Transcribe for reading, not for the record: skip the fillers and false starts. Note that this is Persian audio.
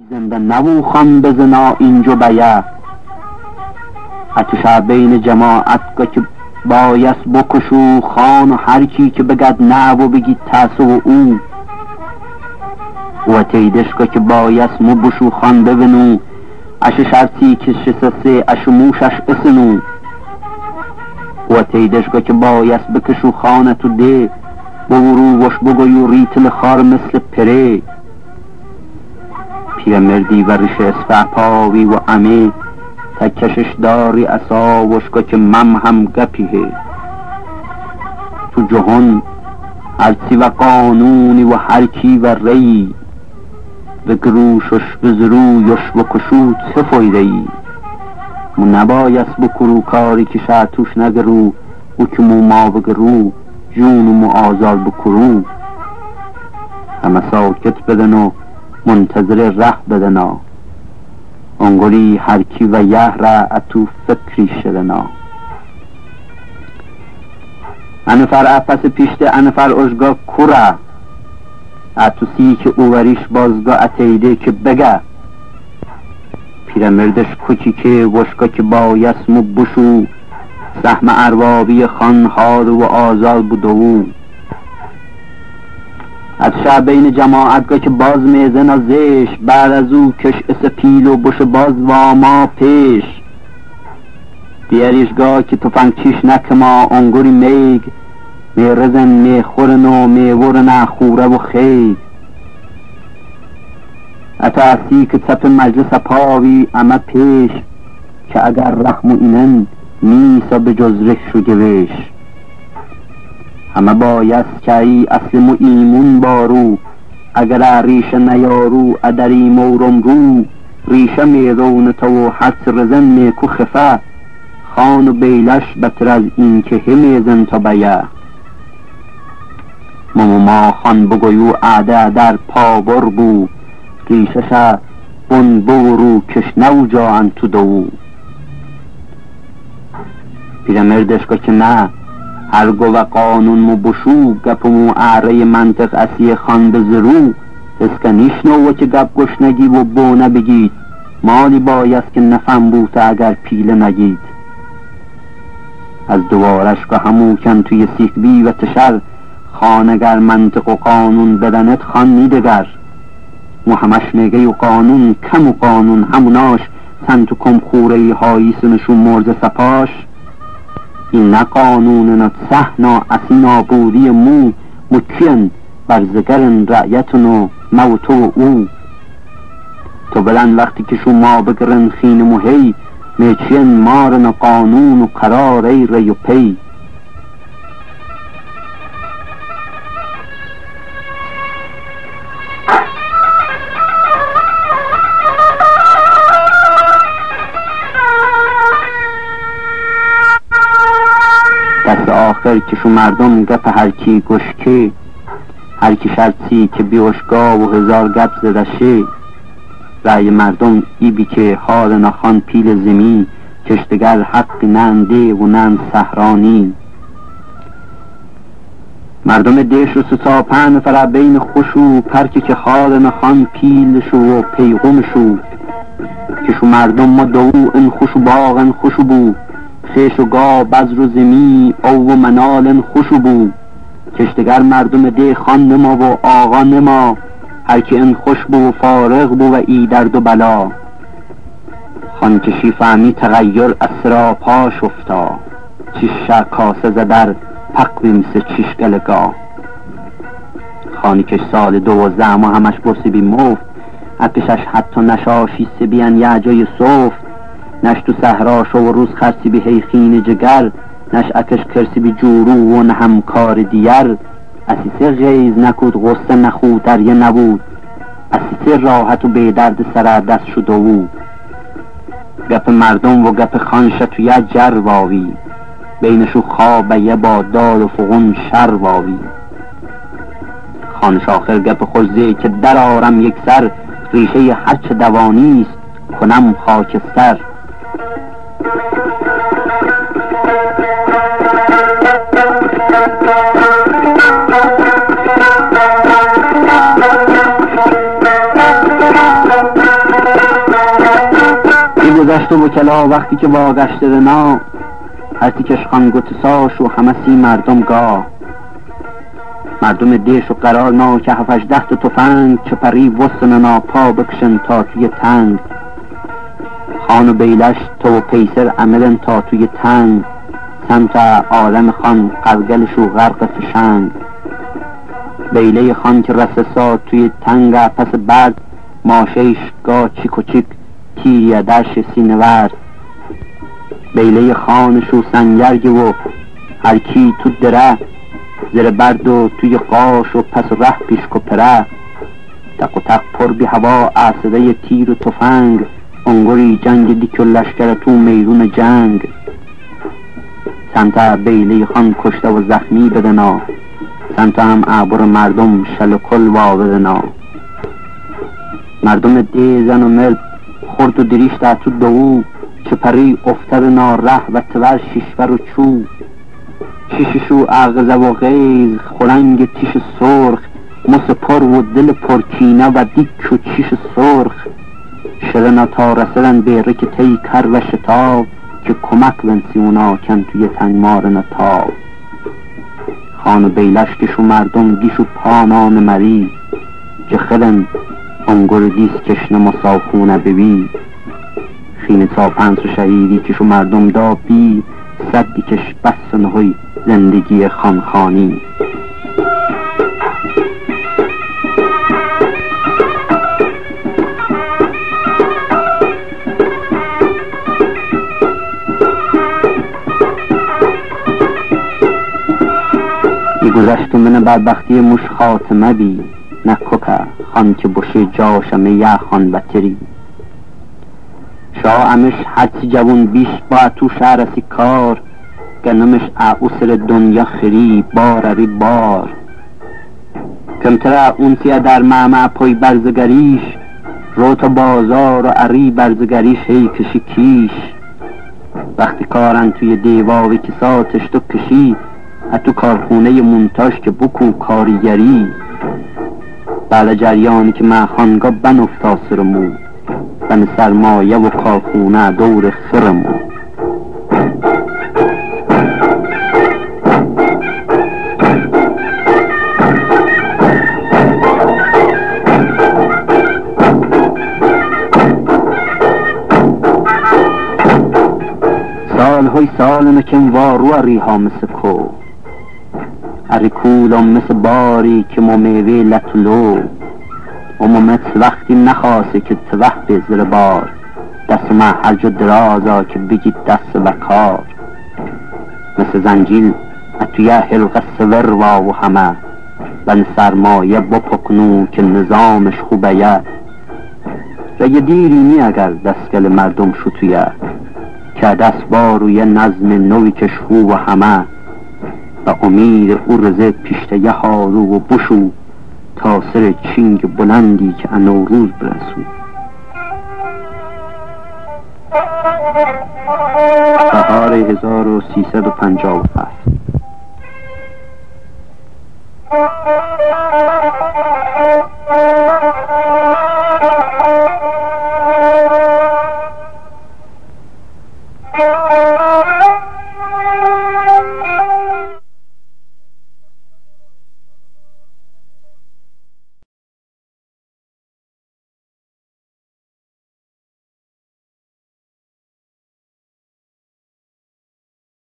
زنده نبو خان بزنا اینجا بیه اتشا بین جماعت که بایست بکشو خان و هر کی که بگد نه و بگید تاسو او و تیدش که بایست مو بشو خان ببنو اش شرطی که شسسه اش موشش اسنو و تیدش که بایست بکشو خانتو ده بورو وش بگویو ریتل خار مثل پره پیرمردی و ریش اسفه پاوی و امه تا کشش داری اصا وشکا که مم هم گپیه تو جهان هرچی و قانونی و هرکی و ری بگروشش بزرویش و کشو چه فایده ای مو نبایست بکرو کاری که شرطوش نگرو او که مو ما بگرو جون و مو آزار بکرو همه ساکت بدنو منتظر ره بدنا انگوری هرکی و یه را اتو فکری شدنا انفر اپس پیشته انفر اشگاه کورا اتو سی که اووریش بازگاه اتیده که بگه پیرمردش کچی که وشگاه که بایست مو بشو سهم اربابی خانهار و آزال بودو از شب بین جماعتگاه که باز میزن از زیش بعد از او کش اسپیل و بش باز واما پیش دیاریشگاه که تفنگچیش نکما انگوری میگ میرزن میخورن و میورن خوره و خیگ اتا اسی که تپ مجلس پاوی اما پیش که اگر رحم و اینن نیسا به جز رش و جوش همه بایست که ای اصل مو ایمون بارو اگر ریشه نیارو ادری مورم رو ریشه میرون تو حدس رزن میکو خفه خان و بیلش بتر از این که همیزن تا بیه ما خان بگویو عده در پابر بو ریشه بون بورو کش نو جان تو دو پیرمردش که نه هرگو و قانون مو بشو گپ مو عره منطق اسی خان بزرو اسکنیش نو که گپ گوش نگی و بو نبگید مالی بایست که نفهم بوته اگر پیله نگید از دوارش که همو کن توی سیخبی و تشر خان اگر منطق و قانون بدنت خان نیدگر مو همش میگه و قانون کم و قانون هموناش تن تو کم خوره هایی سنشون مرز سپاش این نه قانون نه سحنا اسی نابودی مو مکین برزگرن رعیتون و موتو و او تو بلند وقتی که شما بگرن خین موهی میچین مارن و قانون و قرار ای ری و پی دست آخر که شو مردم گپ هرکی گشکه هرکی شرطی که بیوشگاه و هزار گپ زدشه رأی مردم ای بی که حال نخان پیل زمین کشتگر حق ننده و نن سهرانی مردم دیش و ستاپن فرع بین خوشو پرکی که حال نخان پیل شو و پیغم شو که شو مردم ما دو این خوشو باغن خوشو بو خیش و گا بزر و زمی او و منال خوشو بو کشتگر مردم ده خان نما و آقا نما هرکی این خوش بو و فارغ بو و ای درد و بلا خان کشی فهمی تغییر اسرا پاش افتا چیش کاسه زدر پقوی مثل چیش گلگا خانی کش سال 12 ما همش برسی بی مفت اپشش حتی نشاشی سبیان یه جای صفت نش تو صحرا شو و روز خرسی بی هیخین جگر نش اکش کرسی بی جورو و نه همکار دیگر اسیسه غیز نکود غصه نخود در یه نبود اسیسه راحت و به درد سر دست شد و گپ مردم و گپ خانش تو یه جر واوی بینشو خواب یه با داد و فغون شر واوی خانش آخر گپ خوزه که در آرم یک سر ریشه هرچه دوانیست کنم خاکستر تخت و وکلا وقتی که واگشته رنا، هرتی کش خانگوت ساش و همسی مردم گاه. مردم دیش و قرار نا که 7-8 تا تفنگ، چه پری وسن ناپا بکشن تا توی تنگ. خان و بیلش تو و پیسر عملن تا توی تنگ، سمت عالم خان قلگلش و غرق فشنگ. بیله خان که رسسا توی تنگ، پس بعد ماشهش گاه چیک و چیک تیریدش سینورد. بیله خانش و سنگرگ و هرکی تو دره، زیر برد و توی قاش و پس ره پیشک و پره. تق و تق پر بی هوا عصده تیر و تفنگ، انگوری جنگ دیک و لشکر تو میدون جنگ. سمت بیله خان کشته و زخمی بدنا، سمت هم عبر مردم شل و کل وابدنا. مردم دی زن و مرد خورد و دریشت تو دو، چه پری افتر ناره و تور ششور و چو. شششو اغزه و غیز خورنگ تیش سرخ، مس پر و دل پرکینه و دیک و چیش سرخ. شدنا تا رسدن بیره که تی کر و شتاب، که کمک ونسی اونا کن توی تنگ مارن تاب. خان و بیلش کشو مردم گیشو پانان مری، که خلن انگر دیس کشن مساخونه ببی. خین تا پنس و شهیدی کشو مردم دا بی، صدی کش بس نهوی زندگی خانخانی. گذشت من بدبختی مش خاتمه بی، نکوکه خان که بشه جاشمه یه خان بطری. شاه امش هرچی جوون بیش با تو شهرسی کار، گنمش اعوسر دنیا خری بارری بار. کمتره اون سیه در معمع پای برزگریش، رو تا بازار و عری برزگریش هی کشی کیش. وقتی کارن توی دیواوی که ساتش تو کشی، حتی کارخونه مونتاژ که بکو کاریگری. بله جریانی که خانگاه بن افتا سرمو، بن سرمایه و کارخونه دور خرمو. سالهای سال نکن وارو ریها مثل کو، اریکولم مثل باری که ممیوه لطلو. و مثل وقتی نخواسته که توه به زیر بار، دست ما هر جا درازا که بگید دست و کار. مثل زنجیل اتویه حلقه سور و همه، بن سرمایه بپکنو که نظامش خوبه یه. رگه دیری نی اگر دستگل مردم شتویه، که دست باروی نظم نوی که شو و همه. و امید او رزه پیشته یه هارو و بشو، تا سر چینگ بلندی که نوروز برسو. بهار 1357.